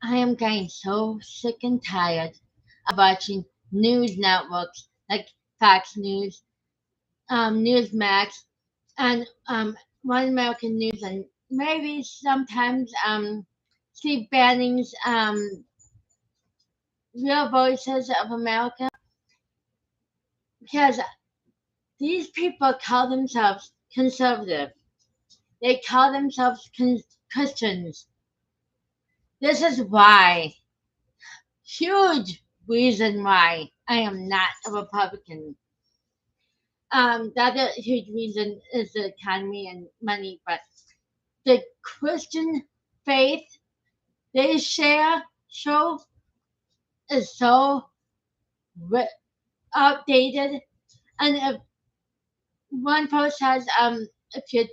I am getting so sick and tired of watching news networks like Fox News, Newsmax, and One American News, and maybe sometimes Steve Bannon's Real Voices of America, because these people call themselves conservative. They call themselves Christians. This is why, huge reason why I am not a Republican. The other huge reason is the economy and money, but the Christian faith they show is so ri- outdated. And if one post has if your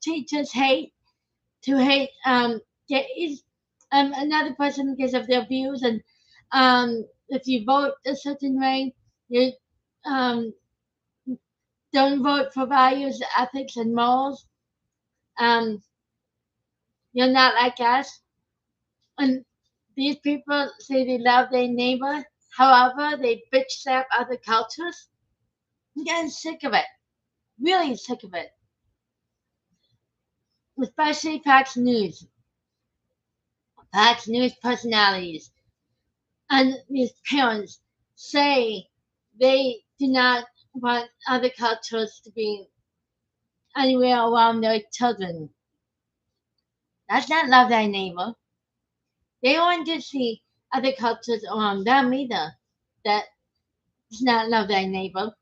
teachers hate gays, another person because of their views, and if you vote a certain way, you um, don't vote for values, ethics, and morals. Um, you're not like us. And these people say they love their neighbor. However, they bitch slap other cultures. I'm getting sick of it. Really sick of it. Especially Fox News. Fox News personalities and these parents say they do not want other cultures to be anywhere around their children. That's not love thy neighbor. They want to see other cultures around them either. That's not love thy neighbor.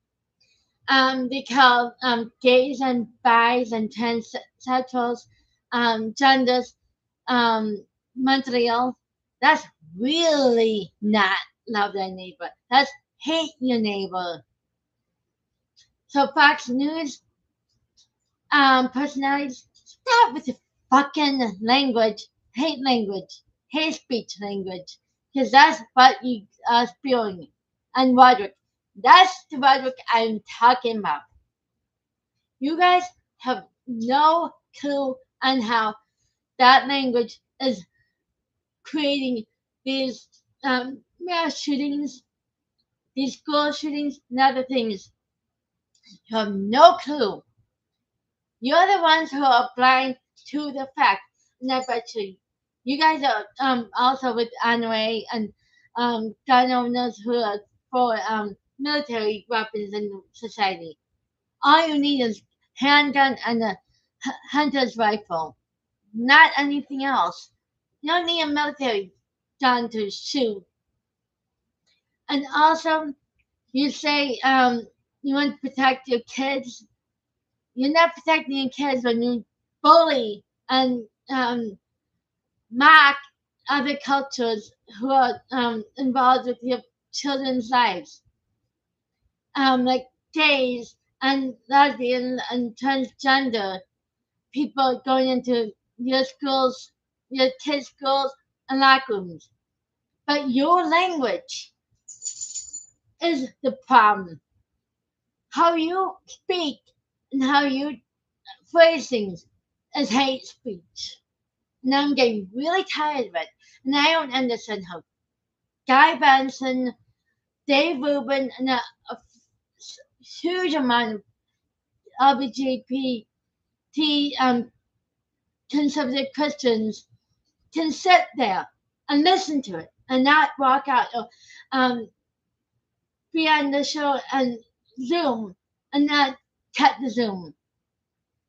They call gays and bis and transsexuals, genders, mentally ill. That's really not love thy neighbor. That's hate your neighbor. So Fox News personalities, stop with the fucking language, hate speech language, because that's what you are spewing. And Roderick, that's the Roderick I'm talking about. You guys have no clue on how that language is creating these mass shootings, these school shootings, and other things. You have no clue. You're the ones who are blind to the fact. And I bet you guys are also with Anway and gun owners who are for military weapons in society. All you need is handgun and a hunter's rifle, not anything else. You don't need a military gun to shoot. And also, you say you want to protect your kids. You're not protecting your kids when you bully and mock other cultures who are involved with your children's lives, like gays and lesbian and transgender people going into your schools, your kids' schools and locker rooms. But your language is the problem. How you speak and how you phrase things is hate speech. And I'm getting really tired of it. And I don't understand how Guy Benson, Dave Rubin, and a huge amount of LGBT conservative Christians can sit there and listen to it and not walk out or be on the show and Zoom and not cut the Zoom.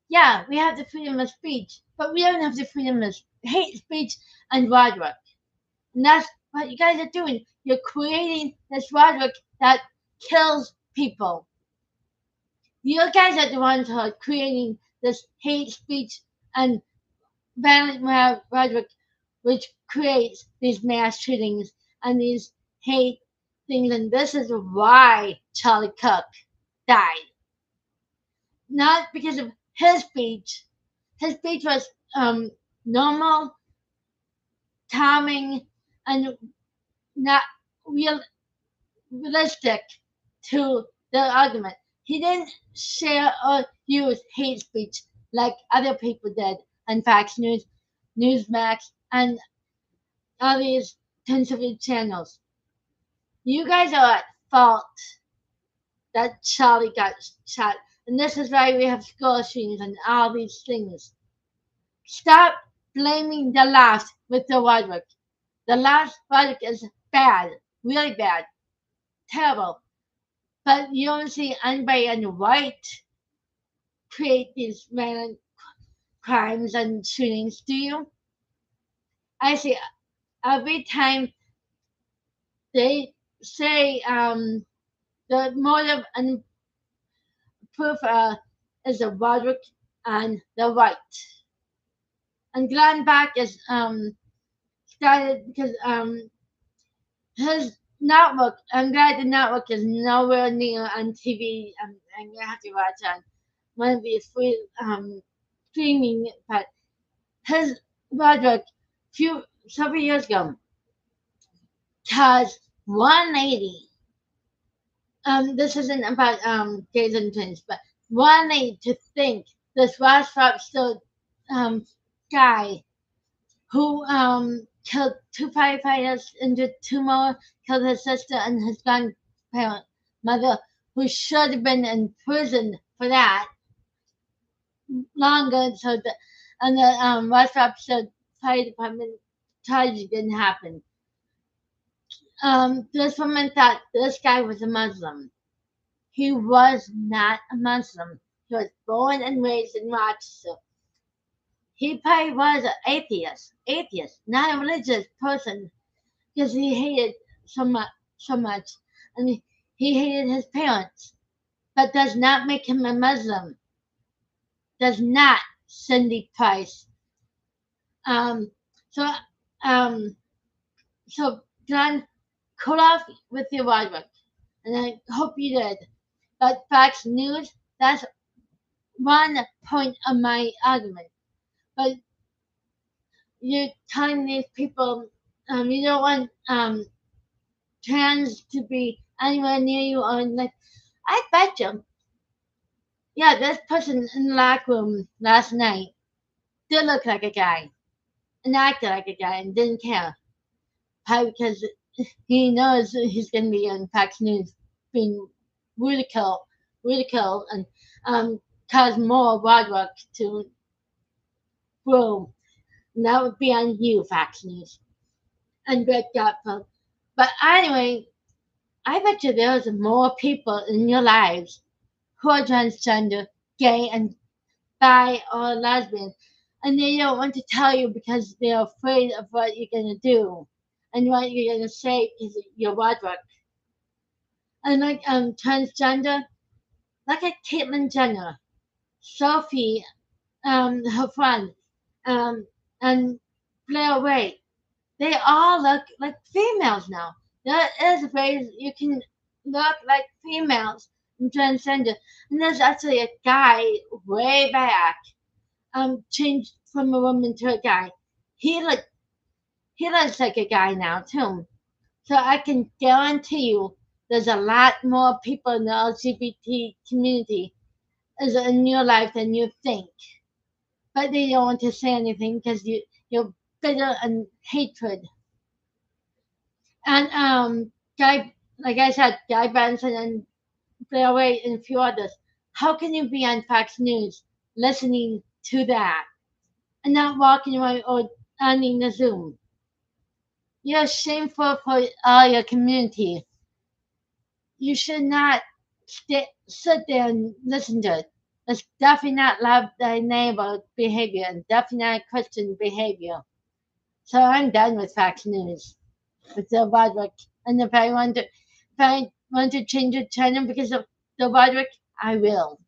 Yeah, we have the freedom of speech, but we don't have the freedom of hate speech and rhetoric. And that's what you guys are doing. You're creating this rhetoric that kills people. You guys are the ones who are creating this hate speech and violent rhetoric, which creates these mass shootings and these hate things. And this is why Charlie Cook died. Not because of his speech. His speech was normal, calming, and not real realistic to the argument. He didn't share or use hate speech like other people did on Fox News, Newsmax, and all these conservative channels. You guys are at fault that Charlie got shot. And this is why we have school shootings and all these things. Stop blaming the left with the Roderick. The left Roderick is bad, really bad, terrible. But you don't see anybody on the right create these violent crimes and shootings, do you? I see every time they say the motive and proof is the Roderick and the right. And Glenn Beck is started because his network. I'm glad the network is nowhere near on TV. I'm gonna have to watch on one of these free streaming. But his Roderick, several years ago, caused 180. This isn't about gays and twins, but 180 to think this Ross Still guy who killed two firefighters, injured two more, killed his sister and his grandmother, who should have been in prison for that longer. So the and the West Rochester Fire Department tragedy didn't happen. This woman thought this guy was a Muslim. He was not a Muslim. He was born and raised in Rochester. He probably was an atheist, not a religious person, because he hated so much, and he hated his parents. But does not make him a Muslim. Does not, Cindy Price. Um, so, um, so John, cut off with your Roderick, and I hope you did. But Fox News, that's one point of my argument. But you're telling these people you don't want trans to be anywhere near you, or like, I bet you, yeah, this person in the locker room last night did look like a guy and acted like a guy and didn't care. Probably because he knows he's going to be on Fox News being ridiculed and cause more Roderick to grow. And that would be on you, Fox News, and Greg Gutfeld. But anyway, I bet you there's more people in your lives who are transgender, gay, and bi or lesbian, and they don't want to tell you because they're afraid of what you're gonna do and what you're gonna say because you're Roderick. And like transgender, look at Caitlyn Jenner, Sophie, her friend, and Blair Wade. They all look like females now. There is ways you can look like females in transgender. And there's actually a guy way back changed from a woman to a guy. He look he looks like a guy now too. So I can guarantee you there's a lot more people in the LGBT community is in your life than you think. But they don't want to say anything because you're bitter and hatred. And Guy, like I said, Guy Benson and Blair Wade and a few others. How can you be on Fox News listening to that and not walking away or ending the Zoom? You're shameful for all your community. You should not sit there and listen to it. It's definitely not love thy neighbor behavior and definitely not Christian behavior. So I'm done with Fox News. With the Roderick. And if I want to change the channel because of the Roderick, I will.